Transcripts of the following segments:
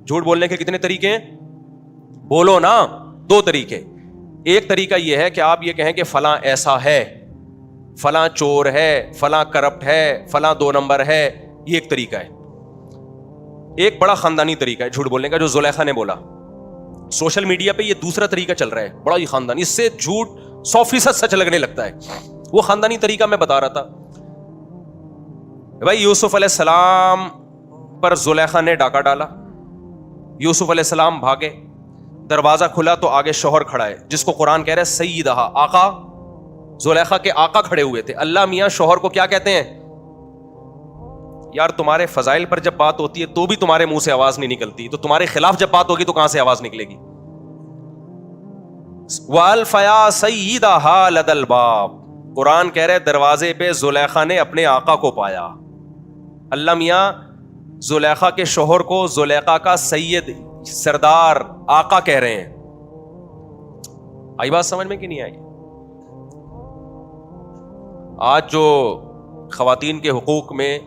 جھوٹ بولنے کے کتنے طریقے ہیں؟ بولو نا، 2 طریقے. ایک طریقہ یہ ہے کہ آپ یہ کہیں کہ فلاں ایسا ہے، فلاں چور ہے، فلاں کرپٹ ہے، فلاں 2 نمبر ہے. یہ ایک طریقہ ہے. ایک بڑا خاندانی طریقہ ہے جھوٹ بولنے کا جو زلیخا نے بولا. سوشل میڈیا پہ یہ دوسرا طریقہ چل رہا ہے، بڑا ہی خاندانی، اس سے جھوٹ 100% سچ لگنے لگتا ہے. وہ خاندانی طریقہ میں بتا رہا تھا. بھائی یوسف علیہ السلام پر زلیخا نے ڈاکہ ڈالا، یوسف علیہ السلام بھاگے، دروازہ کھلا تو آگے شوہر کھڑا ہے جس کو قرآن کہہ رہا ہے سیدہ، آقا. زلیخا کے آقا کھڑے ہوئے تھے. اللہ میاں شوہر کو کیا کہتے ہیں؟ یار تمہارے فضائل پر جب بات ہوتی ہے تو بھی تمہارے منہ سے آواز نہیں نکلتی، تو تمہارے خلاف جب بات ہوگی تو کہاں سے آواز نکلے گی؟ وَأَلْفَيَا سَيِّدَهَا لَدَى الْبَابِ، قرآن کہہ رہے دروازے پہ زلیخا نے اپنے آقا کو پایا. اللہ میاں زلیخا کے شوہر کو زلیخا کا سید، سردار، آقا کہہ رہے ہیں. آئی بات سمجھ میں کہ نہیں آئی؟ آج جو خواتین کے حقوق میں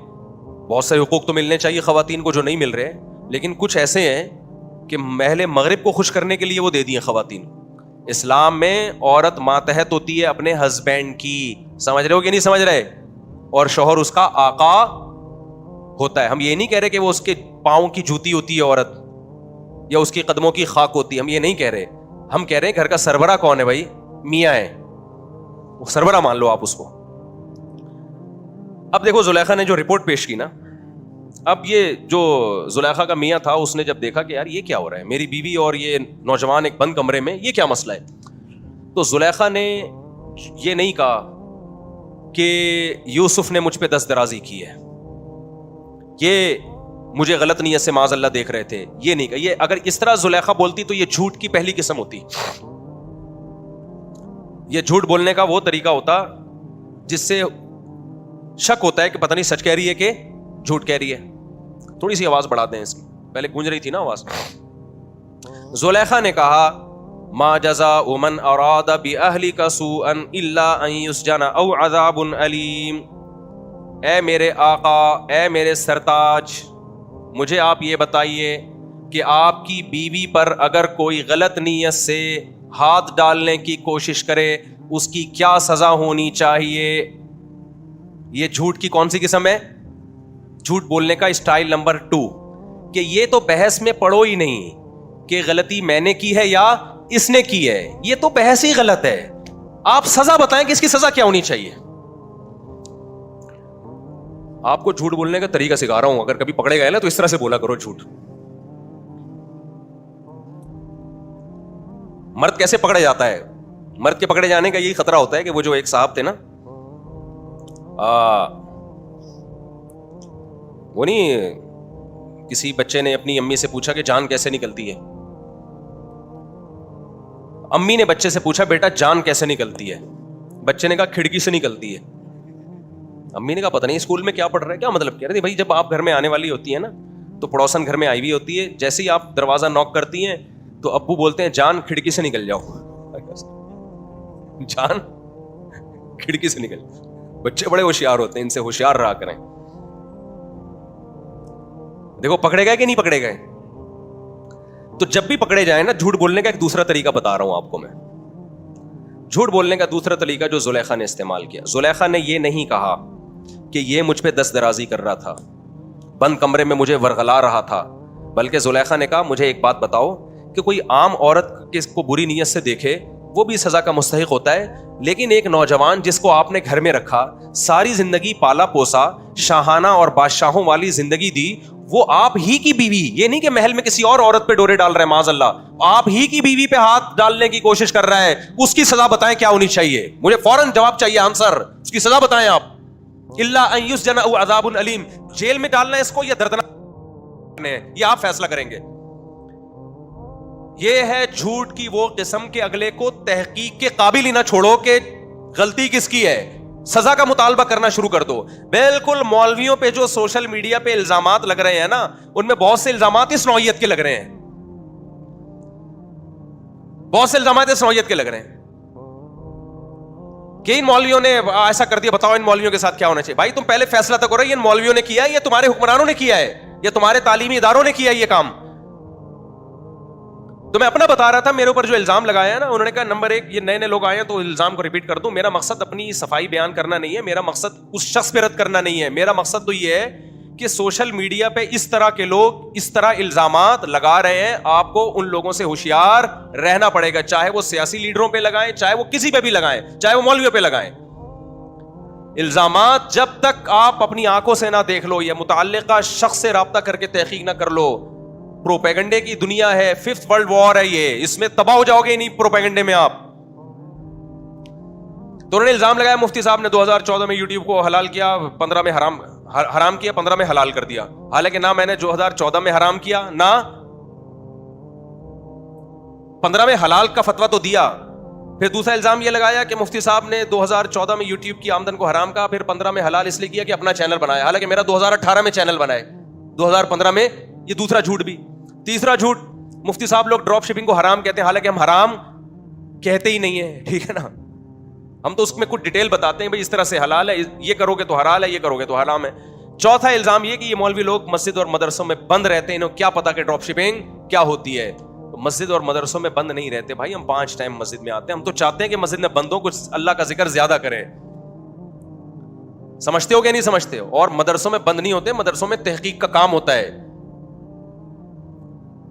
بہت سے حقوق تو ملنے چاہیے خواتین کو جو نہیں مل رہے، لیکن کچھ ایسے ہیں کہ محل مغرب کو خوش کرنے کے لیے وہ دے دی ہیں خواتین. اسلام میں عورت ماتحت ہوتی ہے اپنے ہسبینڈ کی، سمجھ رہے ہو کہ نہیں سمجھ رہے؟ اور شوہر اس کا آقا ہوتا ہے. ہم یہ نہیں کہہ رہے کہ وہ اس کے پاؤں کی جوتی ہوتی ہے عورت، یا اس کی قدموں کی خاک ہوتی ہے، ہم یہ نہیں کہہ رہے. ہم کہہ رہے ہیں گھر کا سربراہ کون ہے بھائی؟ میاں ہے، وہ سربراہ مان لو آپ اس کو. اب دیکھو زلیخا نے جو رپورٹ پیش کی نا، اب یہ جو زلیخا کا میاں تھا اس نے جب دیکھا کہ یار یہ کیا ہو رہا ہے، میری بیوی اور یہ نوجوان ایک بند کمرے میں، یہ کیا مسئلہ ہے؟ تو زلیخا نے یہ نہیں کہا کہ یوسف نے مجھ پہ دست درازی کی ہے، یہ مجھے غلط نیت سے معاذ اللہ دیکھ رہے تھے، یہ نہیں کہا. یہ اگر اس طرح زلیخا بولتی تو یہ جھوٹ کی پہلی قسم ہوتی. یہ جھوٹ بولنے کا وہ طریقہ ہوتا جس سے شک ہوتا ہے کہ پتہ نہیں سچ کہہ رہی ہے کہ جھوٹ کہہ رہی ہے. تھوڑی سی آواز بڑھا دیں اس کی، پہلے گونج رہی تھی نا آواز. زلیخا نے کہا ما جزاء من اراد باهلك سوءا الا ان يسجن او عذاب الیم. اے میرے آقا، اے میرے سرتاج، مجھے آپ یہ بتائیے کہ آپ کی بیوی پر اگر کوئی غلط نیت سے ہاتھ ڈالنے کی کوشش کرے اس کی کیا سزا ہونی چاہیے؟ یہ جھوٹ کی کون سی قسم ہے؟ جھوٹ بولنے کا اسٹائل نمبر 2 کہ یہ تو بحث میں پڑو ہی نہیں کہ غلطی میں نے کی ہے یا اس نے کی ہے، یہ تو بحث ہی غلط ہے. آپ سزا بتائیں کہ اس کی سزا کیا ہونی چاہیے. آپ کو جھوٹ بولنے کا طریقہ سکھا رہا ہوں، اگر کبھی پکڑے گئے نا تو اس طرح سے بولا کرو جھوٹ. مرد کیسے پکڑا جاتا ہے؟ مرد کے پکڑے جانے کا یہی خطرہ ہوتا ہے کہ وہ جو ایک صاحب تھے نا، وہ نہیں، کسی بچے نے اپنی امی سے پوچھا کہ جان کیسے نکلتی ہے. امی نے بچے سے پوچھا بیٹا جان کیسے نکلتی ہے؟ بچے نے کہا کھڑکی سے نکلتی ہے. امی نے کہا پتہ نہیں اسکول میں کیا پڑھ رہا ہے، کیا مطلب کہہ رہے تھے بھائی؟ جب آپ گھر میں آنے والی ہوتی ہے نا تو پڑوسن گھر میں آئی ہوئی ہوتی ہے، جیسے ہی آپ دروازہ نوک کرتی ہیں تو ابو بولتے ہیں جان کھڑکی سے نکل جاؤ. جان کھڑکی سے نکل. بچے بڑے ہوشیار ہوتے ہیں، ان سے ہوشیار رہا کریں. دیکھو پکڑے گئے کہ نہیں پکڑے گئے. تو جب بھی پکڑے جائیں نا، جھوٹ بولنے کا ایک دوسرا طریقہ بتا رہا ہوں آپ کو میں. جھوٹ بولنے کا دوسرا طریقہ جو زلیخا نے استعمال کیا، زلیخا نے یہ نہیں کہا کہ یہ مجھ پہ دست درازی کر رہا تھا، بند کمرے میں مجھے ورغلا رہا تھا، بلکہ زلیخا نے کہا مجھے ایک بات بتاؤ کہ کوئی عام عورت کس کو بری نیت سے دیکھے وہ بھی سزا کا مستحق ہوتا ہے، لیکن ایک نوجوان جس کو آپ نے گھر میں رکھا، ساری زندگی پالا پوسا، شاہانہ اور بادشاہوں والی زندگی دی، وہ آپ ہی کی بیوی، یہ نہیں کہ محل میں کسی اور عورت پہ ڈورے ڈال رہا ہے معاذ اللہ، آپ ہی کی بیوی پہ ہاتھ ڈالنے کی کوشش کر رہا ہے، اس کی سزا بتائیں کیا ہونی چاہیے؟ مجھے فوراً جواب چاہیے، آنسر، اس کی سزا بتائیں آپ. الا ان یسجن او عذاب الیم، جیل میں ڈالنا ہے اس کو یا دردناک ہے، یہ آپ فیصلہ کریں گے. یہ ہے جھوٹ کی وہ قسم کے اگلے کو تحقیق کے قابل ہی نہ چھوڑو کہ غلطی کس کی ہے، سزا کا مطالبہ کرنا شروع کر دو. بالکل مولویوں پہ جو سوشل میڈیا پہ الزامات لگ رہے ہیں نا، ان میں بہت سے الزامات اس نوعیت کے لگ رہے ہیں، بہت سے الزامات اس نوعیت کے لگ رہے ہیں کہ ان مولویوں نے ایسا کر دیا، بتاؤ ان مولویوں کے ساتھ کیا ہونا چاہیے. بھائی تم پہلے فیصلہ تو کرو، یہ ان مولویوں نے کیا ہے یا تمہارے حکمرانوں نے کیا ہے یا تمہارے تعلیمی اداروں نے کیا ہے یہ کام؟ تو میں اپنا بتا رہا تھا, میرے اوپر جو الزام لگایا ہے نا, انہوں نے کہا نمبر ایک یہ نئے نئے لوگ آئے ہیں تو الزام کو ریپیٹ کر دوں. میرا مقصد اپنی صفائی بیان کرنا نہیں ہے, میرا مقصد اس شخص پہ رد کرنا نہیں ہے. میرا مقصد تو یہ ہے کہ سوشل میڈیا پہ اس طرح کے لوگ اس طرح الزامات لگا رہے ہیں, آپ کو ان لوگوں سے ہوشیار رہنا پڑے گا, چاہے وہ سیاسی لیڈروں پہ لگائیں, چاہے وہ کسی پہ بھی لگائیں, چاہے وہ مولویوں پہ لگائیں. الزامات جب تک آپ اپنی آنکھوں سے نہ دیکھ لو یا متعلقہ شخص سے رابطہ کر کے تحقیق نہ کر لو, پروپیگنڈے کی دنیا ہے, 5th ورلڈ وار ہے یہ, اس میں تباہ ہو جاؤ گے نہیں پروپیگنڈے میں آپ. تو انہوں نے الزام لگایا مفتی صاحب نے 2014 میں یوٹیوب کو حلال کیا, 15 میں حرام کیا, 15 میں حلال کر دیا. حالانکہ نہ میں نے 2014 میں حرام کیا, نہ 15 میں حلال کا فتویٰ تو دیا. پھر دوسرا الزام یہ لگایا کہ مفتی صاحب نے 2014 میں یوٹیوب کی آمدن کو حرام کہا, پھر 15 میں حلال اس لیے کیا کہ اپنا چینل بنایا. حالانکہ میرا 2018 میں چینل بنا ہے, 2015 میں. یہ دوسرا جھوٹ بھی. تیسرا جھوٹ, مفتی صاحب لوگ ڈراپ شپنگ کو حرام کہتے ہیں, حالانکہ ہم حرام کہتے ہی نہیں ہیں, ٹھیک ہے نا. ہم تو اس میں کچھ ڈیٹیل بتاتے ہیں, بھائی اس طرح سے حلال ہے, یہ کرو گے تو حلال ہے, یہ کرو گے تو حرام ہے. چوتھا الزام یہ کہ یہ مولوی لوگ مسجد اور مدرسوں میں بند رہتے ہیں, انہیں کیا پتا کہ ڈراپ شپنگ کیا ہوتی ہے. مسجد اور مدرسوں میں بند نہیں رہتے بھائی, ہم 5 ٹائم مسجد میں آتے ہیں. ہم تو چاہتے ہیں کہ مسجد میں بندوں کچھ اللہ کا ذکر زیادہ کرے. سمجھتے ہو کہ نہیں سمجھتے ہو؟ اور مدرسوں میں بند نہیں ہوتے, مدرسوں میں تحقیق کا کام ہوتا ہے.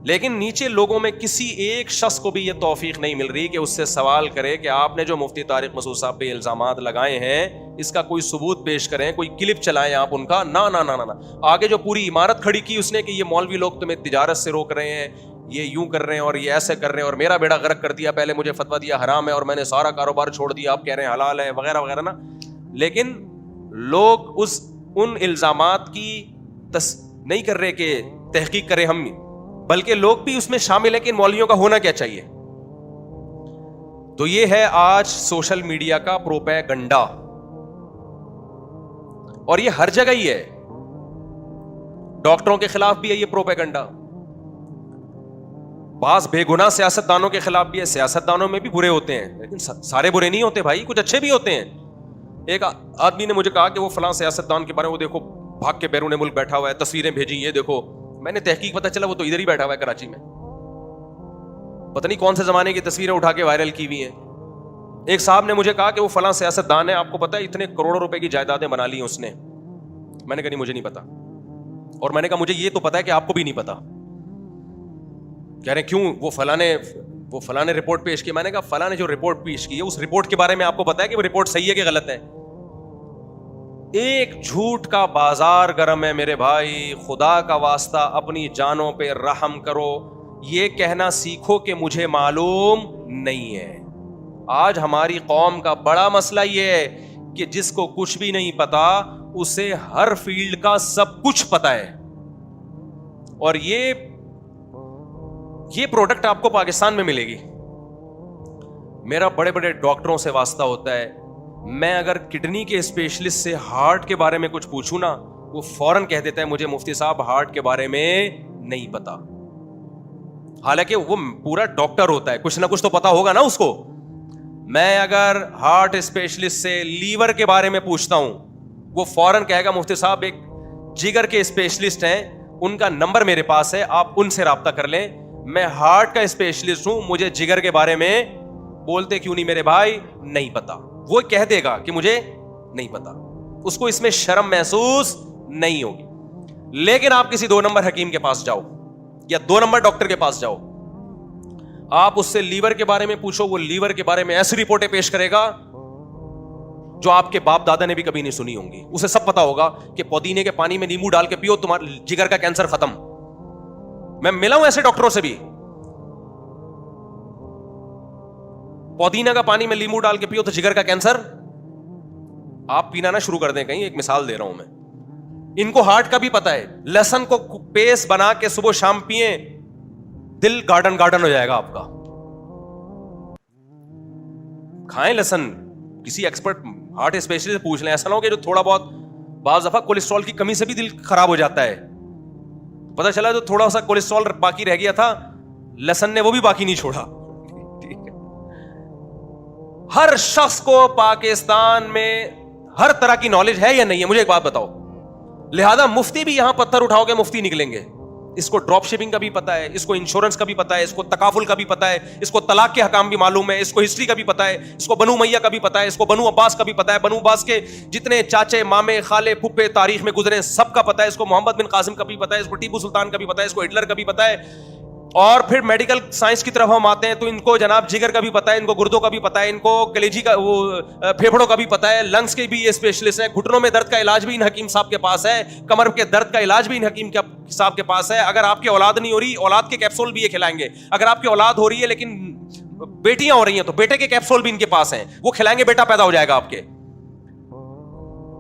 لیکن نیچے لوگوں میں کسی ایک شخص کو بھی یہ توفیق نہیں مل رہی کہ اس سے سوال کرے کہ آپ نے جو مفتی طارق مسعود صاحب پہ الزامات لگائے ہیں اس کا کوئی ثبوت پیش کریں, کوئی کلپ چلائیں آپ ان کا. نہ نہ نہ نہ. آگے جو پوری عمارت کھڑی کی اس نے کہ یہ مولوی لوگ تمہیں تجارت سے روک رہے ہیں, یہ یوں کر رہے ہیں اور یہ ایسے کر رہے ہیں, اور میرا بیڑا غرق کر دیا, پہلے مجھے فتویٰ دیا حرام ہے اور میں نے سارا کاروبار چھوڑ دیا, آپ کہہ رہے ہیں حلال ہے, وغیرہ وغیرہ نا. لیکن لوگ ان الزامات کی نہیں کر رہے کہ تحقیق کریں ہم, بلکہ لوگ بھی اس میں شامل ہیں کہ ان مولویوں کا ہونا کیا چاہیے. تو یہ ہے آج سوشل میڈیا کا پروپیگنڈا, اور یہ ہر جگہ ہی ہے. ڈاکٹروں کے خلاف بھی ہے یہ پروپیگنڈا, بعض بے گناہ سیاست دانوں کے خلاف بھی ہے. سیاست دانوں میں بھی برے ہوتے ہیں, لیکن سارے برے نہیں ہوتے بھائی, کچھ اچھے بھی ہوتے ہیں. ایک آدمی نے مجھے کہا کہ وہ فلاں سیاست دان کے بارے میں, وہ دیکھو بھاگ کے بیرون ملک بیٹھا ہوا ہے, تصویریں بھیجی, یہ دیکھو. میں نے تحقیق پتہ چلا وہ تو ادھر ہی بیٹھا ہوا ہے کراچی میں, پتہ نہیں کون سے زمانے کی تصویریں اٹھا کے وائرل کی ہوئی ہیں. ایک صاحب نے مجھے کہا کہ وہ فلاں سیاست دان ہے, آپ کو پتہ ہے اتنے کروڑوں روپے کی جائیدادیں بنا لی ہیں اس نے. میں نے کہا نہیں مجھے نہیں پتا, اور میں نے کہا مجھے یہ تو پتا ہے کہ آپ کو بھی نہیں پتا. کہہ رہے کیوں, وہ فلاں نے رپورٹ پیش کی. میں نے کہا فلاں نے جو رپورٹ پیش کی ہے اس رپورٹ کے بارے میں آپ کو پتا ہے کہ وہ رپورٹ صحیح ہے کہ غلط ہے؟ ایک جھوٹ کا بازار گرم ہے میرے بھائی, خدا کا واسطہ اپنی جانوں پہ رحم کرو. یہ کہنا سیکھو کہ مجھے معلوم نہیں ہے. آج ہماری قوم کا بڑا مسئلہ یہ ہے کہ جس کو کچھ بھی نہیں پتا اسے ہر فیلڈ کا سب کچھ پتا ہے. اور یہ پروڈکٹ آپ کو پاکستان میں ملے گی. میرا بڑے بڑے ڈاکٹروں سے واسطہ ہوتا ہے, میں اگر کڈنی کے اسپیشلسٹ سے ہارٹ کے بارے میں کچھ پوچھوں نا, وہ فوراً کہہ دیتا ہے مجھے مفتی صاحب ہارٹ کے بارے میں نہیں پتا. حالانکہ وہ پورا ڈاکٹر ہوتا ہے, کچھ نہ کچھ تو پتا ہوگا نا اس کو. میں اگر ہارٹ اسپیشلسٹ سے لیور کے بارے میں پوچھتا ہوں, وہ فوراً کہے گا مفتی صاحب ایک جگر کے اسپیشلسٹ ہیں, ان کا نمبر میرے پاس ہے, آپ ان سے رابطہ کر لیں. میں ہارٹ کا اسپیشلسٹ ہوں, مجھے جگر کے بارے میں بولتے کیوں نہیں میرے بھائی, نہیں پتا. وہ کہہ دے گا کہ مجھے نہیں پتا, اس کو اس میں شرم محسوس نہیں ہوگی. لیکن آپ کسی 2 نمبر حکیم کے پاس جاؤ یا 2 نمبر ڈاکٹر کے پاس جاؤ, آپ اس سے لیور کے بارے میں پوچھو, وہ لیور کے بارے میں ایسی رپورٹیں پیش کرے گا جو آپ کے باپ دادا نے بھی کبھی نہیں سنی ہوں گی. اسے سب پتا ہوگا کہ پودینے کے پانی میں نیمبو ڈال کے پیو, تمہارا جگر کا کینسر ختم. میں ملا ہوں ایسے ڈاکٹروں سے بھی, پودینہ کا پانی میں لیمو ڈال کے پیو تو جگر کا کینسر آپ پینا نہ شروع کر دیں کہیں. ایک مثال دے رہا ہوں میں. ان کو ہارٹ کا بھی پتا ہے, لہسن کو پیسٹ بنا کے صبح شام پیئیں, دل گارڈن ہو جائے گا آپ کا. کھائیں لہسن, کسی ایکسپرٹ ہارٹ اسپیشلسٹ سے پوچھ لیں. ایسا نہ ہو کہ جو تھوڑا بہت بعض دفعہ کولیسٹرول کی کمی سے بھی دل خراب ہو جاتا ہے. پتہ چلا تو تھوڑا سا کولیسٹرول باقی رہ گیا تھا, لہسن نے وہ بھی باقی نہیں چھوڑا. ہر شخص کو پاکستان میں ہر طرح کی نالج ہے یا نہیں ہے, مجھے ایک بات بتاؤ. لہذا مفتی بھی یہاں پتھر اٹھاؤ گے مفتی نکلیں گے, اس کو ڈراپ شپنگ کا بھی پتا ہے, اس کو انشورنس کا بھی پتا ہے, اس کو تکافل کا بھی پتا ہے, اس کو طلاق کے حکام بھی معلوم ہے, اس کو ہسٹری کا بھی پتا ہے, اس کو بنو امیہ کا بھی پتا ہے, اس کو بنو عباس کا بھی پتا ہے, بنو عباس کے جتنے چاچے مامے خالے پھپھے تاریخ میں گزرے سب کا پتا ہے, اس کو محمد بن قاسم کا بھی پتا ہے, اس کو ٹیپو سلطان کا بھی پتا ہے, اس کو ہٹلر کا بھی پتا ہے. اور پھر میڈیکل سائنس کی طرف ہم آتے ہیں تو ان کو جناب جگر کا بھی پتا ہے, ان کو گردوں کا بھی پتا ہے, ان کو کلیجی کا وہ پھیپھڑوں کا بھی پتا ہے, لنگس کے بھی یہ اسپیشلسٹ ہیں, گھٹنوں میں درد کا علاج بھی ان حکیم صاحب کے پاس ہے, کمر کے درد کا علاج بھی ان حکیم صاحب کے پاس ہے. اگر آپ کی اولاد نہیں ہو رہی, اولاد کے کیپسول بھی یہ کھلائیں گے. اگر آپ کی اولاد ہو رہی ہے لیکن بیٹیاں ہو رہی ہیں تو بیٹے کے کیپسول بھی ان کے پاس ہیں, وہ کھلائیں گے, بیٹا پیدا ہو جائے گا آپ کے.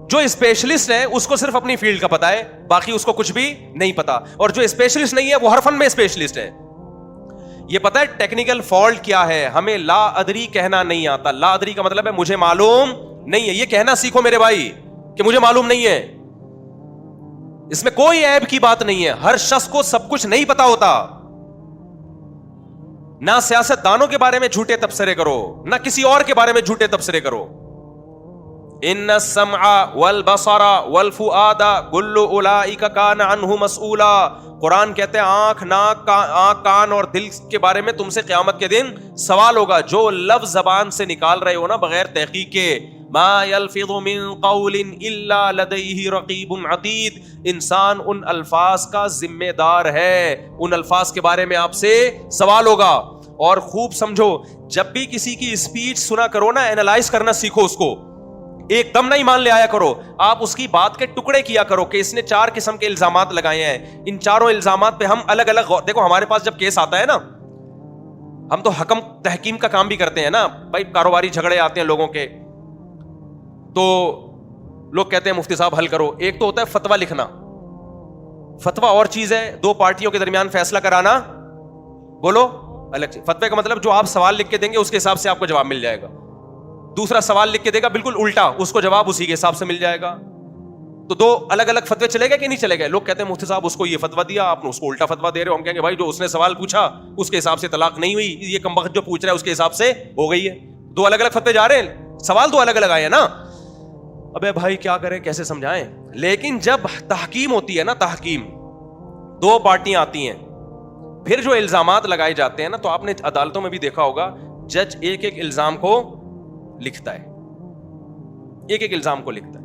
جو اسپیشلسٹ ہے اس کو صرف اپنی فیلڈ کا پتا ہے, باقی اس کو کچھ بھی نہیں پتا. اور جو اسپیشلسٹ نہیں ہے وہ ہر فن میں اسپیشلسٹ ہے. یہ پتا ہے ٹیکنیکل فالٹ کیا ہے, ہمیں لا ادری کہنا نہیں آتا. لا ادری کا مطلب ہے مجھے معلوم نہیں ہے. یہ کہنا سیکھو میرے بھائی کہ مجھے معلوم نہیں ہے. اس میں کوئی عیب کی بات نہیں ہے. ہر شخص کو سب کچھ نہیں پتا ہوتا. نہ سیاست دانوں کے بارے میں جھوٹے تبصرے کرو, نہ کسی اور کے بارے میں جھوٹے تبصرے کرو. ان السمع والبصر والفؤاد كل اولئک کان عنہ مسئولا. قرآن کہتے ہیں آنکھ ناک کان اور دل کے بارے میں تم سے قیامت کے دن سوال ہوگا. جو لفظ زبان سے نکال رہے ہو نا بغیر تحقیق کے, ما یلفظ من قول الا لدیہ رقیب عتید, انسان ان الفاظ کا ذمہ دار ہے, ان الفاظ کے بارے میں آپ سے سوال ہوگا. اور خوب سمجھو, جب بھی کسی کی اسپیچ سنا کرو نا, اینالائز کرنا سیکھو اس کو, ایک دم نہیں مان لے آیا کرو. آپ اس کی بات کے ٹکڑے کیا کرو کہ اس نے 4 قسم کے الزامات لگائے ہیں, ان چاروں الزامات پہ ہم الگ الگ دیکھو. ہمارے پاس جب کیس آتا ہے نا, ہم تو حکم تحکیم کا کام بھی کرتے ہیں نا بھائی. کاروباری جھگڑے آتے ہیں لوگوں کے تو لوگ کہتے ہیں مفتی صاحب حل کرو. ایک تو ہوتا ہے فتویٰ لکھنا. فتویٰ اور چیز ہے, 2 پارٹیوں کے درمیان فیصلہ کرانا, بولو الگ چیز. فتوے کا مطلب جو آپ سوال لکھ کے دیں گے اس کے حساب سے آپ کو جواب مل جائے گا. دوسرا سوال لکھ کے دے گا بالکل الٹا, اس کو جواب اسی کے حساب سے مل جائے گا. تو 2 الگ الگ فتوے چلے گئے کہ نہیں چلے گئے؟ لوگ کہتے ہیں مفتی صاحب اس کو یہ فتویٰ دیا, آپ نے اس کو الٹا فتویٰ دے رہے ہو. ہم کہیں گے بھائی جو اس نے سوال پوچھا اس کے حساب سے طلاق نہیں ہوئی, یہ کمبخت جو پوچھ رہا ہے اس کے حساب سے ہو گئی ہے. 2 الگ الگ فتوے جا رہے ہیں, سوال 2 الگ الگ آئے ہیں نا. ابے بھائی کیا کریں, کیسے سمجھائیں؟ لیکن جب تحکیم ہوتی ہے نا, تحکیم 2 پارٹیاں آتی ہیں, پھر جو الزامات لگائے جاتے ہیں نا, تو آپ نے عدالتوں میں بھی دیکھا ہوگا جج ایک ایک الزام کو لکھتا ہے, ایک ایک الزام کو لکھتا ہے,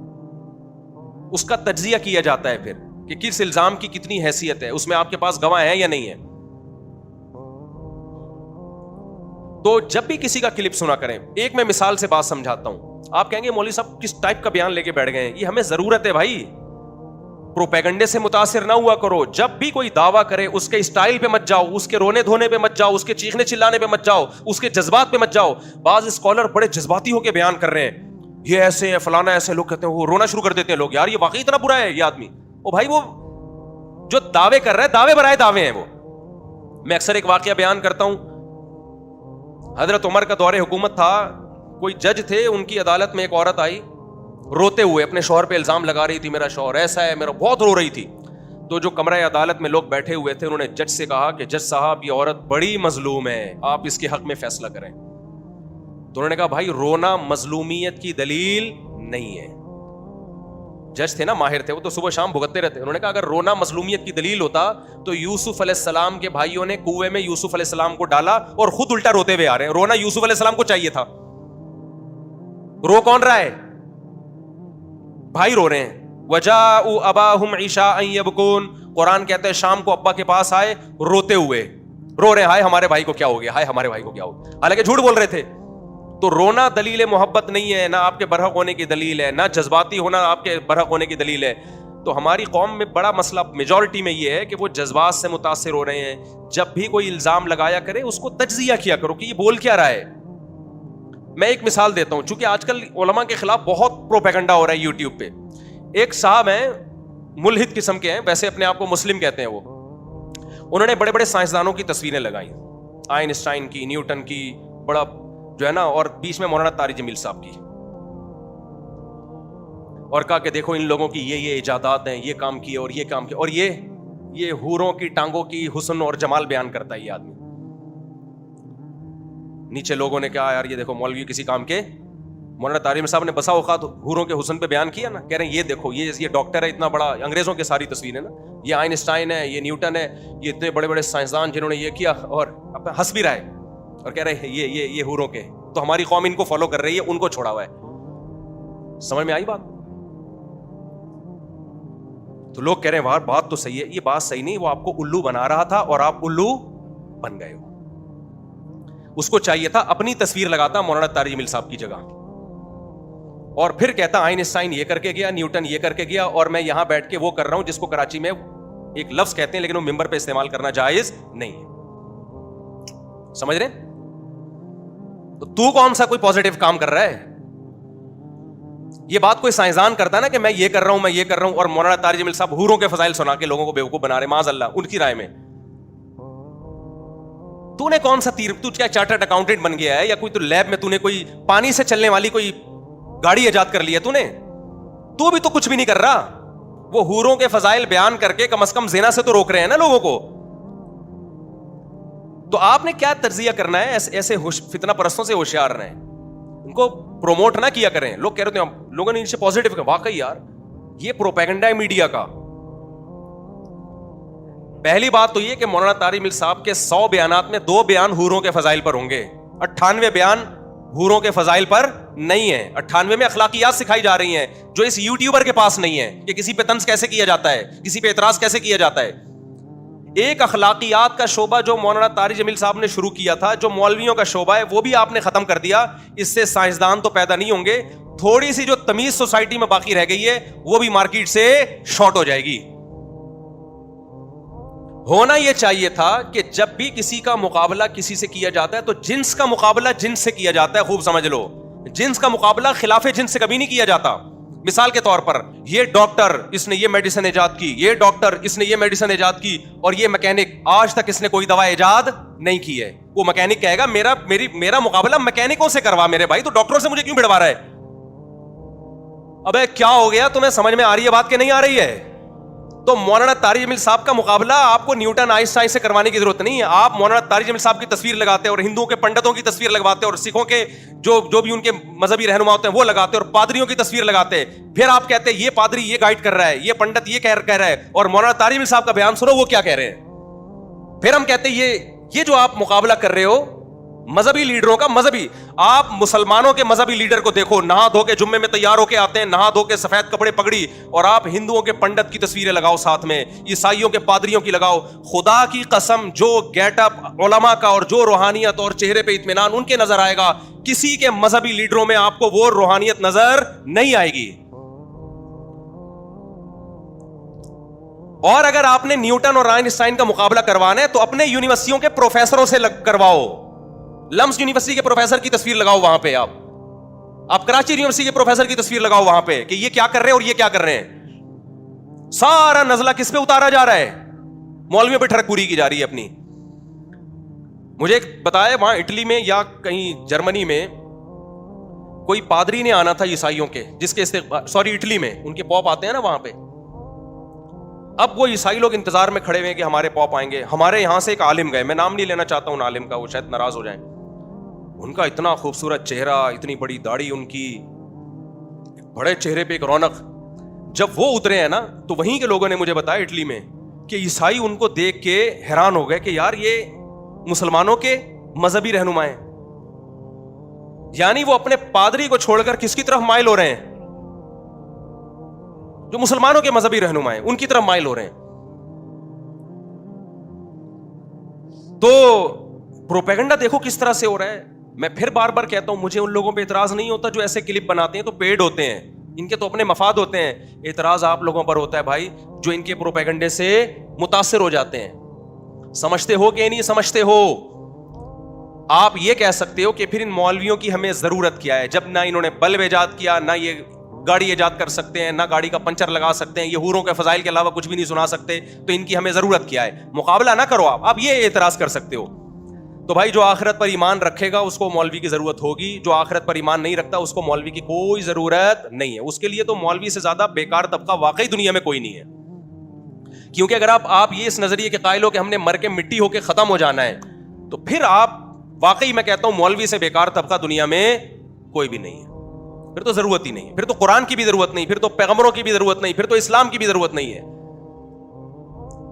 اس کا تجزیہ کیا جاتا ہے پھر کہ کس الزام کی کتنی حیثیت ہے, اس میں آپ کے پاس گواہ ہیں یا نہیں ہے. تو جب بھی کسی کا کلپ سنا کریں, ایک میں مثال سے بات سمجھاتا ہوں. آپ کہیں گے مولوی صاحب کس ٹائپ کا بیان لے کے بیٹھ گئے ہیں, یہ ہمیں ضرورت ہے بھائی. پروپیگنڈے سے متاثر نہ ہوا کرو. جب بھی کوئی دعویٰ کرے اس کے اسٹائل پہ مت جاؤ, اس کے رونے دھونے پہ مت جاؤ, اس کے چیخنے چلانے پہ مت جاؤ, اس کے جذبات پہ مت جاؤ. بعض اسکالر بڑے جذباتی ہو کے بیان کر رہے ہیں, یہ ایسے ہے فلانا ایسے, لوگ کہتے ہیں وہ رونا شروع کر دیتے ہیں لوگ, یار یہ واقعی اتنا برا ہے یہ آدمی. او بھائی وہ جو دعوے کر رہا ہے دعوے برائے دعوے ہیں وہ. میں اکثر ایک واقعہ بیان کرتا ہوں. حضرت عمر کا دور حکومت تھا, کوئی جج تھے, ان کی عدالت میں ایک عورت آئی روتے ہوئے, اپنے شوہر پہ الزام لگا رہی تھی میرا شوہر ایسا ہے, میرا بہت رو رہی تھی. تو جو کمرہ عدالت میں لوگ بیٹھے ہوئے تھے انہوں نے جج سے کہا کہ جج صاحب یہ عورت بڑی مظلوم ہے, آپ اس کے حق میں فیصلہ کریں. تو انہوں نے کہا بھائی رونا مظلومیت کی دلیل نہیں ہے. جج تھے نا, ماہر تھے وہ, تو صبح شام بھگتتے رہتے. انہوں نے کہا اگر رونا مظلومیت کی دلیل ہوتا تو یوسف علیہ السلام کے بھائیوں نے کنویں میں یوسف علیہ السلام کو ڈالا اور خود الٹا روتے ہوئے آ رہے ہیں. رونا یوسف علیہ السلام کو چاہیے تھا, رو کون رہا ہے؟ بھائی رو رہے ہیں. وجاءوا اباہم عشاء یبکون, قرآن کہتے ہیں شام کو ابا کے پاس آئے روتے ہوئے, رو رہے ہیں ہائے ہمارے بھائی کو کیا ہو گیا, ہائے ہمارے بھائی کو کیا ہو گیا, حالانکہ جھوٹ بول رہے تھے. تو رونا دلیل محبت نہیں ہے, نہ آپ کے برحق ہونے کی دلیل ہے, نہ جذباتی ہونا آپ کے برحق ہونے کی دلیل ہے. تو ہماری قوم میں بڑا مسئلہ میجورٹی میں یہ ہے کہ وہ جذبات سے متاثر ہو رہے ہیں. جب بھی کوئی الزام لگایا کرے اس کو تجزیہ کیا کرو کہ یہ بول کیا رہا ہے. میں ایک مثال دیتا ہوں, چونکہ آج کل علماء کے خلاف بہت پروپیگنڈا ہو رہا ہے یوٹیوب پہ. ایک صاحب ہیں ملحد قسم کے ہیں, ویسے اپنے آپ کو مسلم کہتے ہیں وہ. انہوں نے بڑے بڑے سائنسدانوں کی تصویریں لگائیں, آئنسٹائن کی, نیوٹن کی, بڑا جو ہے نا, اور بیچ میں مولانا طارق جمیل صاحب کی, اور کہا کہ دیکھو ان لوگوں کی یہ ایجادات ہیں, یہ کام کیے اور یہ کام کیا, اور یہ حوروں کی ٹانگوں کی حسن اور جمال بیان کرتا ہے یہ آدمی. نیچے لوگوں نے کہا یار یہ دیکھو مولوی کسی کام کے مولانا طارق صاحب نے بسا اوقات حوروں کے حسن پہ بیان کیا نا, کہہ رہے ہیں یہ دیکھو یہ ڈاکٹر ہے اتنا بڑا, انگریزوں کی ساری تصویریں نا, یہ آئنسٹائن ہے, یہ نیوٹن ہے, یہ اتنے بڑے بڑے سائنسدان جنہوں نے یہ کیا, اور ہنس بھی رہا ہے اور کہہ رہے ہیں یہ حوروں کے, تو ہماری قوم ان کو فالو کر رہی ہے, ان کو چھوڑا ہوا ہے. سمجھ میں آئی بات؟ تو لوگ کہہ رہے ہیں بات تو صحیح ہے. یہ بات صحیح نہیں, وہ آپ کو الو بنا رہا تھا اور آپ الو بن گئے ہو. اس کو چاہیے تھا اپنی تصویر لگاتا مولانا طارق جمیل صاحب کی جگہ, اور پھر کہتا آئنسٹائن یہ کر کے گیا, نیوٹن یہ کر کے گیا, اور میں یہاں بیٹھ کے وہ کر رہا ہوں جس کو کراچی میں ایک لفظ کہتے ہیں لیکن وہ ممبر پہ استعمال کرنا جائز نہیں ہے. سمجھ رہے؟ تو کون سا کوئی پازیٹیو کام کر رہا ہے؟ یہ بات کوئی سائنسدان کرتا ہے نا کہ میں یہ کر رہا ہوں, میں یہ کر رہا ہوں, اور مولانا طارق جمیل صاحب حوروں کے فضائل سنا کے لوگوں کو بیوقوف بنا رہے, معاذ اللہ ان کی رائے میں. تو نے کون سا تیر, تو کیا چارٹرڈ اکاؤنٹنٹ بن گیا ہے, یا کوئی تو لیب میں تو نے کوئی پانی سے چلنے والی کوئی گاڑی ایجاد کر لی ہے تو نے؟ تو بھی تو کچھ بھی نہیں کر رہا. وہ حوروں کے فضائل بیان کر کے کم از کم زنا سے تو روک رہے ہیں نا لوگوں کو. تو آپ نے کیا تجزیہ کرنا ہے؟ ایسے فتنہ پرستوں سے ہوشیار رہیں, ان کو پروموٹ نہ کیا کریں. لوگ کہہ رہے ہیں لوگوں نے ان سے پازیٹیو کہا, واقعی یار یہ پروپیگنڈا ہے میڈیا کا. پہلی بات تو یہ کہ مولانا طارق جمیل صاحب کے 100 بیانات میں 2 بیان حوروں کے فضائل پر ہوں گے, 98 بیان حوروں کے فضائل پر نہیں ہے. 98 میں اخلاقیات سکھائی جا رہی ہیں جو اس یوٹیوبر کے پاس نہیں ہے, کہ کسی پہ طنز کیسے کیا جاتا ہے, کسی پہ اعتراض کیسے کیا جاتا ہے. ایک اخلاقیات کا شعبہ جو مولانا طارق جمیل صاحب نے شروع کیا تھا, جو مولویوں کا شعبہ ہے, وہ بھی آپ نے ختم کر دیا. اس سے سائنسدان تو پیدا نہیں ہوں گے, تھوڑی سی جو تمیز سوسائٹی میں باقی رہ گئی ہے وہ بھی مارکیٹ سے شارٹ ہو جائے گی. ہونا یہ چاہیے تھا کہ جب بھی کسی کا مقابلہ کسی سے کیا جاتا ہے تو جنس کا مقابلہ جنس سے کیا جاتا ہے. خوب سمجھ لو, جنس کا مقابلہ خلاف جنس سے کبھی نہیں کیا جاتا. مثال کے طور پر یہ ڈاکٹر اس نے یہ میڈیسن ایجاد کی, یہ ڈاکٹر اس نے یہ میڈیسن ایجاد کی, اور یہ میکینک آج تک اس نے کوئی دوا ایجاد نہیں کی ہے. وہ میکینک کہے گا میرا مقابلہ میکینکوں سے کروا میرے بھائی, تو ڈاکٹروں سے مجھے کیوں بڑھوا رہا ہے؟ ابے کیا ہو گیا, تمہیں سمجھ میں آ رہی ہے بات کہ نہیں آ رہی ہے؟ تو مولانا طارق جمیل صاحب کا مقابلہ آپ کو نیوٹن آئنسٹائن سے کروانے کی ضرورت نہیں ہے. آپ مولانا طارق جمیل صاحب کی تصویر لگاتے اور ہندوؤں کے پنڈتوں کی تصویر لگواتے, اور سکھوں کے جو بھی ان کے مذہبی رہنما ہوتے ہیں وہ لگاتے, اور پادریوں کی تصویر لگاتے. پھر آپ کہتے ہیں یہ پادری یہ گائیڈ کر رہا ہے, یہ پنڈت یہ کہہ رہا ہے, اور مولانا طارق جمیل صاحب کا بیان سنو وہ کیا کہہ رہے ہیں. پھر ہم کہتے ہیں یہ جو آپ مقابلہ کر رہے ہو مذہبی لیڈروں کا, مذہبی, آپ مسلمانوں کے مذہبی لیڈر کو دیکھو, نہا دھو کے جمعے میں تیار ہو کے آتے ہیں, نہا دھو کے سفید کپڑے پگڑی, اور آپ ہندوؤں کے پنڈت کی تصویریں لگاؤ ساتھ میں, عیسائیوں کے پادریوں کی لگاؤ. خدا کی قسم جو گیٹ اپ علماء کا اور جو روحانیت اور چہرے پہ اطمینان ان کے نظر آئے گا, کسی کے مذہبی لیڈروں میں آپ کو وہ روحانیت نظر نہیں آئے گی. اور اگر آپ نے نیوٹن اور آئنسٹائن کا مقابلہ کروانا ہے تو اپنے یونیورسٹیوں کے پروفیسروں سے کرواؤ. لمس یونیورسٹی کے پروفیسر کی تصویر لگاؤ وہاں پہ, آپ کراچی یونیورسٹی کے پروفیسر کی تصویر لگاؤ وہاں پہ کہ یہ کیا کر رہے ہیں اور یہ کیا کر رہے ہیں. سارا نزلہ کس پہ اتارا جا رہا ہے؟ مولویوں پہ ٹھڑک پوری کی جا رہی ہے اپنی. مجھے بتایا وہاں اٹلی میں یا کہیں جرمنی میں کوئی پادری نے آنا تھا عیسائیوں کے, جس کے اٹلی میں ان کے پوپ آتے ہیں نا وہاں پہ. اب وہ عیسائی لوگ انتظار میں کھڑے ہوئے کہ ہمارے پوپ آئیں گے. ہمارے یہاں سے ایک عالم گئے, میں نام نہیں لینا چاہتا ہوں عالم کا, وہ شاید ناراض ہو جائیں. ان کا اتنا خوبصورت چہرہ, اتنی بڑی داڑھی ان کی, بڑے چہرے پہ ایک رونق. جب وہ اترے ہیں نا تو وہیں کے لوگوں نے مجھے بتایا اٹلی میں کہ عیسائی ان کو دیکھ کے حیران ہو گئے کہ یار یہ مسلمانوں کے مذہبی رہنما ہیں. یعنی وہ اپنے پادری کو چھوڑ کر کس کی طرف مائل ہو رہے ہیں؟ جو مسلمانوں کے مذہبی رہنما ہیں ان کی طرف مائل ہو رہے ہیں. تو پروپیگنڈا دیکھو کس طرح سے ہو رہا ہے. میں پھر بار بار کہتا ہوں, مجھے ان لوگوں پہ اعتراض نہیں ہوتا جو ایسے کلپ بناتے ہیں, تو پیڈ ہوتے ہیں, ان کے تو اپنے مفاد ہوتے ہیں. اعتراض آپ لوگوں پر ہوتا ہے بھائی جو ان کے پروپیگنڈے سے متاثر ہو جاتے ہیں. سمجھتے ہو کہ نہیں سمجھتے ہو؟ آپ یہ کہہ سکتے ہو کہ پھر ان مولویوں کی ہمیں ضرورت کیا ہے, جب نہ انہوں نے بلب ایجاد کیا, نہ یہ گاڑی ایجاد کر سکتے ہیں, نہ گاڑی کا پنچر لگا سکتے ہیں, یہ حوروں کے فضائل کے علاوہ کچھ بھی نہیں سنا سکتے, تو ان کی ہمیں ضرورت کیا ہے؟ مقابلہ نہ کرو. آپ یہ اعتراض کر سکتے ہو. تو بھائی جو آخرت پر ایمان رکھے گا اس کو مولوی کی ضرورت ہوگی, جو آخرت پر ایمان نہیں رکھتا اس کو مولوی کی کوئی ضرورت نہیں ہے. اس کے لیے تو مولوی سے زیادہ بیکار طبقہ واقعی دنیا میں کوئی نہیں ہے. کیونکہ اگر آپ یہ اس نظریے کے قائل ہو کہ ہم نے مر کے مٹی ہو کے ختم ہو جانا ہے, تو پھر آپ واقعی میں کہتا ہوں مولوی سے بیکار طبقہ دنیا میں کوئی بھی نہیں ہے. پھر تو ضرورت ہی نہیں ہے, پھر تو قرآن کی بھی ضرورت نہیں, پھر تو پیغمبروں کی بھی ضرورت نہیں, پھر تو اسلام کی بھی ضرورت نہیں ہے,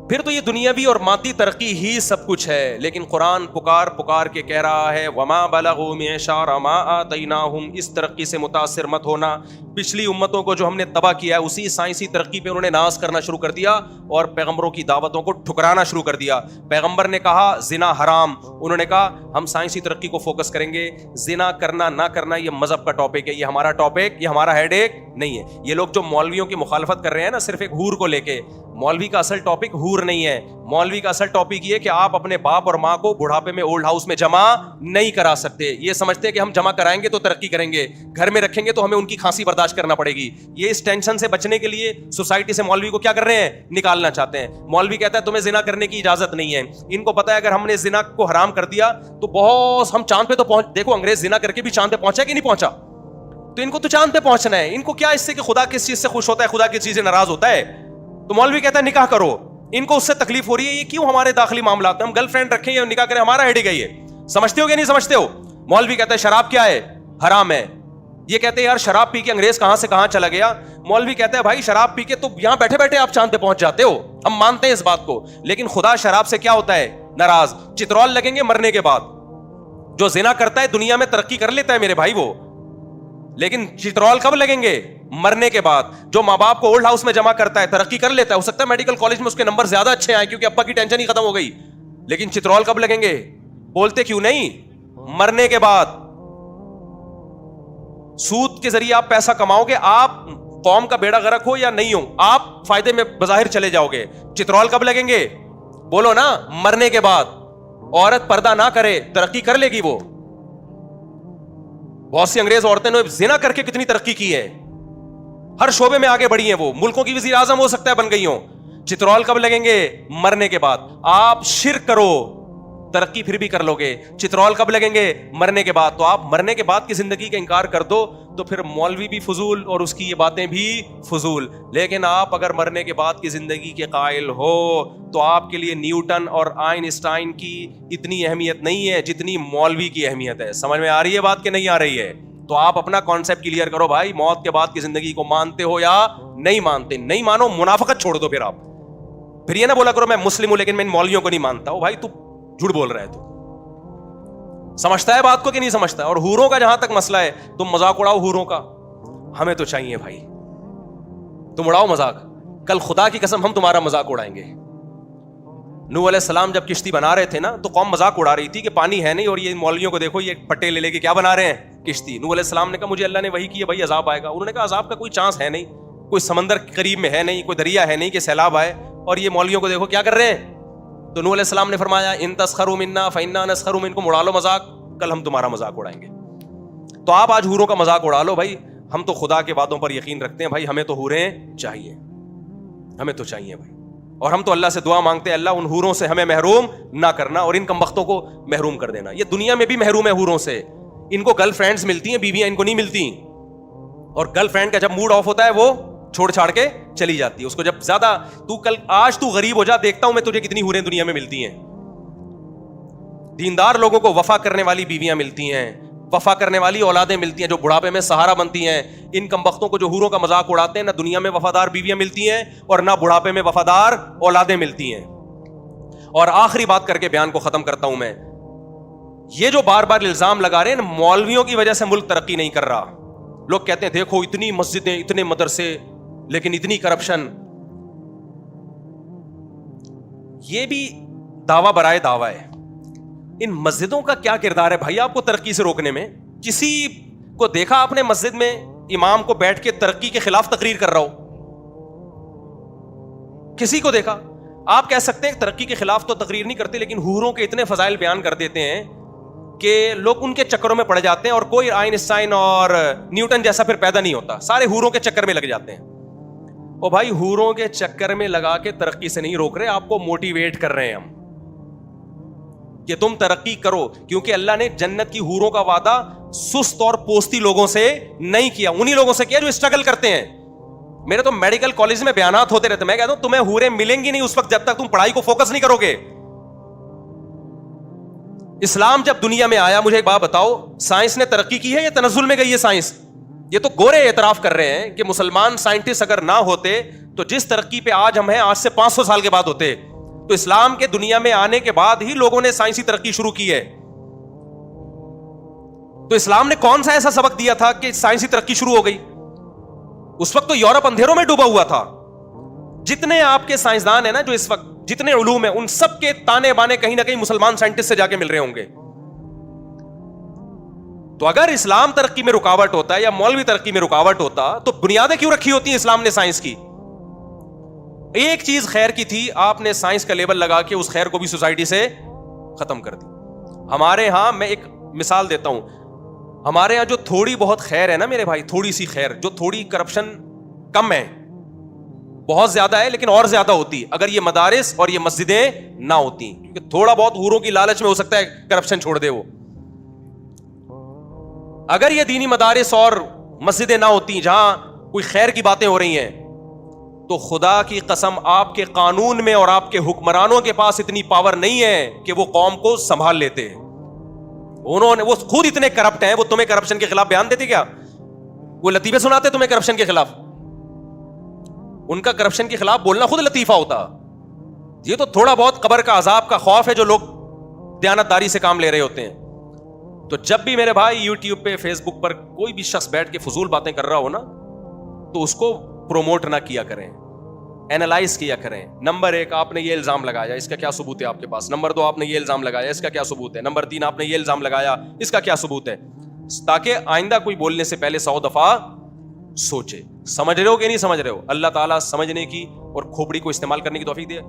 پھر تو یہ دنیاوی اور مادی ترقی ہی سب کچھ ہے. لیکن قرآن پکار کے کہہ رہا ہے وما بلغوا معشار ما آتیناہم, اس ترقی سے متاثر مت ہونا. پچھلی امتوں کو جو ہم نے تباہ کیا ہے اسی سائنسی ترقی پہ انہوں نے ناز کرنا شروع کر دیا اور پیغمبروں کی دعوتوں کو ٹھکرانا شروع کر دیا. پیغمبر نے کہا زنا حرام, انہوں نے کہا ہم سائنسی ترقی کو فوکس کریں گے, زنا کرنا نہ کرنا یہ مذہب کا ٹاپک ہے, یہ ہمارا ٹاپک, یہ ہمارا ہیڈ ایک نہیں ہے. یہ لوگ جو مولویوں کی مخالفت کر رہے ہیں نا صرف ایک حور کو لے کے, مولوی کا اصل ٹاپک حور نہیں ہے. مولوی کا اصل ٹاپک یہ کہ آپ اپنے باپ اور ماں کو بڑھاپے میں اولڈ ہاؤس میں جمع نہیں کرا سکتے. یہ سمجھتے ہیں کہ ہم جمع کرائیں گے تو ترقی کریں گے, گھر میں رکھیں گے تو ہمیں ان کی کھانسی برداشت کرنا پڑے گی. یہ اس ٹینشن سے بچنے کے لیے سوسائٹی سے مولوی کو کیا کر رہے ہیں, نکالنا چاہتے ہیں. مولوی کہتا ہے تمہیں زنا کرنے کی اجازت نہیں ہے. ان کو پتا ہے اگر ہم نے زنا کو حرام کر دیا تو بہت ہم چاند پہ تو پہنچ, دیکھو انگریز زنا کر کے بھی چاند پہ پہنچا کہ نہیں پہنچا, تو ان کو تو چاند پہ پہنچنا ہے. ان کو کیا اس سے کہ خدا کس چیز سے خوش ہوتا ہے, خدا کس چیز سے ناراض ہوتا ہے. تو مولوی کہتا ہے نکاح کرو, ان کو اس سے تکلیف ہو رہی ہے. یہ کیوں ہمارے داخلی معاملات میں ہم گرل فرینڈ رکھیں یا نکاح کریں, ہمارا ہیڈ گئی ہے. سمجھتے ہو کہ نہیں سمجھتے ہو؟ مولوی کہتا ہے شراب کیا ہے, حرام ہے. یہ کہتے ہیں یار شراب پی کے انگریز کہاں سے کہاں چلا گیا. مولوی کہتا ہے بھائی شراب پی کے تو یہاں بیٹھے بیٹھے آپ چاند پہ پہنچ جاتے ہو, ہم مانتے ہیں اس بات کو, لیکن خدا شراب سے کیا ہوتا ہے, ناراض. چترول لگیں گے مرنے کے بعد. جو زنا کرتا ہے دنیا میں ترقی کر لیتا ہے میرے بھائی وہ, لیکن چترول کب لگیں گے, مرنے کے بعد. جو ماں باپ کو اولڈ ہاؤس میں جمع کرتا ہے ترقی کر لیتا ہے, ہو سکتا ہے میڈیکل کالج میں اس کے نمبر زیادہ اچھے آئے کیونکہ ابا کی ٹینشن ہی ختم ہو گئی, لیکن چترول کب لگیں گے, بولتے کیوں نہیں, مرنے کے بعد. سود کے ذریعے آپ پیسہ کماؤ گے, آپ قوم کا بیڑا غرق ہو یا نہیں ہو, آپ فائدے میں بظاہر چلے جاؤ گے. چترول کب لگیں گے, بولو نا, مرنے کے بعد. عورت پردہ نہ کرے ترقی کر لے گی وہ. بہت سی انگریز عورتیں نے زنا کر کے کتنی ترقی کی ہے, ہر شعبے میں آگے بڑھی ہیں, وہ ملکوں کی وزیر اعظم ہو سکتا ہے بن گئی ہوں. چترول کب لگیں گے, مرنے کے بعد. آپ شرک کرو ترقی پھر بھی کر لو گے. چترول کب لگیں گے, مرنے کے بعد. تو آپ مرنے کے بعد کی زندگی کا انکار کر دو تو پھر مولوی بھی فضول اور اس کی یہ باتیں بھی فضول. لیکن آپ اگر مرنے کے بعد کی زندگی کے قائل ہو تو آپ کے لیے نیوٹن اور آئنسٹائن کی اتنی اہمیت نہیں ہے جتنی مولوی کی اہمیت ہے. سمجھ میں آ رہی ہے بات کہ نہیں آ رہی ہے؟ تو آپ اپنا کانسیپٹ کلیئر کرو بھائی, موت کے بعد کی زندگی کو مانتے ہو یا نہیں مانتے. نہیں مانو منافقت چھوڑ دو. پھر یہ نہ بولا کرو میں مسلم ہوں لیکن میں ان مولویوں کو نہیں مانتا ہوں. بھائی تو جھوٹ بول رہا ہے, تو سمجھتا ہے بات کو کہ نہیں سمجھتا. اور حوروں کا جہاں تک مسئلہ ہے, تم مذاق اڑاؤ حوروں کا, ہمیں تو چاہیے بھائی, تم اڑاؤ مذاق. کل خدا کی قسم ہم تمہارا مذاق اڑائیں گے. نوح علیہ السلام جب کشتی بنا رہے تھے نا تو قوم مذاق اڑا رہی تھی کہ پانی ہے نہیں اور یہ مولویوں کو دیکھو یہ پٹے لے کے کیا بنا رہے ہیں, کشتی. نوح علیہ السلام نے کہا مجھے اللہ نے وہی کی ہے بھائی عذاب آئے گا. انہوں نے کہا عذاب کا کوئی چانس ہے نہیں, کوئی سمندر قریب میں ہے نہیں, کوئی دریا ہے نہیں کہ سیلاب آئے, اور یہ مولویوں کو دیکھو کیا کر رہے ہیں. تو نوح علیہ السلام نے فرمایا ان تسخروا منا فانا نسخر منکم, اڑا لو مذاق, کل ہم تمہارا مذاق اڑائیں گے. تو آپ آج حوروں کا مذاق اڑا لو بھائی, ہم تو خدا کے وعدوں پر یقین رکھتے ہیں بھائی, ہمیں تو حوریں چاہیے, ہمیں تو چاہیے بھائی. اور ہم تو اللہ سے دعا مانگتے ہیں اللہ ان حوروں سے ہمیں محروم نہ کرنا اور ان کمبختوں کو محروم کر دینا. یہ دنیا میں بھی محروم ہے حوروں سے. ان کو گرل فرینڈز ملتی ہیں, بیویاں ان کو نہیں ملتی, اور گرل فرینڈ کا جب موڈ آف ہوتا ہے وہ چھوڑ چھاڑ کے چلی جاتی ہے. اس کو جب زیادہ آج تو غریب ہو جا, دیکھتا ہوں میں تجھے کتنی حوریں دنیا میں ملتی ہیں. دیندار لوگوں کو وفا کرنے والی بیویاں ملتی ہیں, وفا کرنے والی اولادیں ملتی ہیں جو بڑھاپے میں سہارا بنتی ہیں. ان کمبختوں کو جو حوروں کا مذاق اڑاتے ہیں, نہ دنیا میں وفادار بیویاں ملتی ہیں اور نہ بڑھاپے میں وفادار اولادیں ملتی ہیں. اور آخری بات کر کے بیان کو ختم کرتا ہوں میں, یہ جو بار بار الزام لگا رہے ہیں مولویوں کی وجہ سے ملک ترقی نہیں کر رہا. لوگ کہتے ہیں دیکھو اتنی مسجدیں, اتنے مدرسے, لیکن اتنی کرپشن. یہ بھی دعویٰ برائے دعویٰ ہے. ان مسجدوں کا کیا کردار ہے بھائی آپ کو ترقی سے روکنے میں؟ کسی کو دیکھا آپ نے مسجد میں امام کو بیٹھ کے ترقی کے خلاف تقریر کر رہا ہو؟ کسی کو دیکھا؟ آپ کہہ سکتے ہیں ترقی کے خلاف تو تقریر نہیں کرتے, لیکن حوروں کے اتنے فضائل بیان کر دیتے ہیں کہ لوگ ان کے چکروں میں پڑ جاتے ہیں, اور کوئی آئنسٹائن اور نیوٹن جیسا پھر پیدا نہیں ہوتا, سارے حوروں کے چکر میں لگ جاتے ہیں. او بھائی حوروں کے چکر میں لگا کے ترقی سے نہیں روک رہے, آپ کو موٹیویٹ کر رہے ہیں ہم کہ تم ترقی کرو, کیونکہ اللہ نے جنت کی حوروں کا وعدہ سست اور پوستی لوگوں سے نہیں کیا, انہی لوگوں سے کیا جو اسٹرگل کرتے ہیں. میرے تو میڈیکل کالج میں بیانات ہوتے رہتے, میں کہتا ہوں تمہیں حوریں ملیں گی نہیں اس وقت جب تک تم پڑھائی کو فوکس نہیں کرو گے. اسلام جب دنیا میں آیا, مجھے ایک بات بتاؤ, سائنس نے ترقی کی ہے یا تنزل میں گئی ہے سائنس؟ یہ تو گورے اعتراف کر رہے ہیں کہ مسلمان سائنٹسٹ اگر نہ ہوتے تو جس ترقی پہ آج ہم ہیں آج سے 500 سال کے بعد ہوتے. تو اسلام کے دنیا میں آنے کے بعد ہی لوگوں نے سائنسی ترقی شروع کی ہے. تو اسلام نے کون سا ایسا سبق دیا تھا کہ سائنسی ترقی شروع ہو گئی؟ اس وقت تو یورپ اندھیروں میں ڈوبا ہوا تھا. جتنے آپ کے سائنسدان ہیں نا جو اس وقت جتنے علوم ہیں ان سب کے تانے بانے کہیں نہ کہیں مسلمان سائنٹسٹ سے جا کے مل رہے ہوں گے. تو اگر اسلام ترقی میں رکاوٹ ہوتا ہے یا مولوی ترقی میں رکاوٹ ہوتا تو بنیادیں کیوں رکھی ہوتی ہیں اسلام نے سائنس کی؟ ایک چیز خیر کی تھی, آپ نے سائنس کا لیبل لگا کے اس خیر کو بھی سوسائٹی سے ختم کر دی. ہمارے ہاں میں ایک مثال دیتا ہوں, ہمارے یہاں جو تھوڑی بہت خیر ہے نا میرے بھائی, تھوڑی سی خیر, جو تھوڑی کرپشن کم ہے, بہت زیادہ ہے لیکن اور زیادہ ہوتی اگر یہ مدارس اور یہ مسجدیں نہ ہوتی, کیونکہ تھوڑا بہت حوروں کی لالچ میں ہو سکتا ہے کرپشن چھوڑ دے وہ. اگر یہ دینی مدارس اور مسجدیں نہ ہوتی جہاں کوئی خیر کی باتیں ہو رہی ہیں, تو خدا کی قسم آپ کے قانون میں اور آپ کے حکمرانوں کے پاس اتنی پاور نہیں ہے کہ وہ قوم کو سنبھال لیتے. انہوں نے, وہ خود اتنے کرپٹ ہیں, وہ تمہیں کرپشن کے خلاف بیان دیتے کیا؟ وہ لطیفے سناتے تمہیں کرپشن کے خلاف؟ ان کا کرپشن کے خلاف بولنا خود لطیفہ ہوتا. یہ تو تھوڑا بہت قبر کا عذاب کا خوف ہے جو لوگ دیانتداری سے کام لے رہے ہوتے ہیں. تو جب بھی میرے بھائی یوٹیوب پہ فیس بک پر کوئی بھی شخص بیٹھ کے فضول باتیں کر رہا ہو نا, تو اس کو پروموٹ نہ کیا کریں, اینالائز کیا کریں. نمبر 1, آپ نے یہ الزام لگایا, اس کا کیا ثبوت ہے آپ کے پاس؟ نمبر 2, آپ نے یہ الزام لگایا, اس کا کیا ثبوت ہے؟ نمبر 3, آپ نے یہ الزام لگایا, اس کا کیا ثبوت ہے؟ تاکہ آئندہ کوئی بولنے سے پہلے 100 دفعہ سوچے. سمجھ رہے ہو کہ نہیں سمجھ رہے ہو؟ اللہ تعالیٰ سمجھنے کی اور کھوپڑی کو استعمال کرنے کی توفیق دے.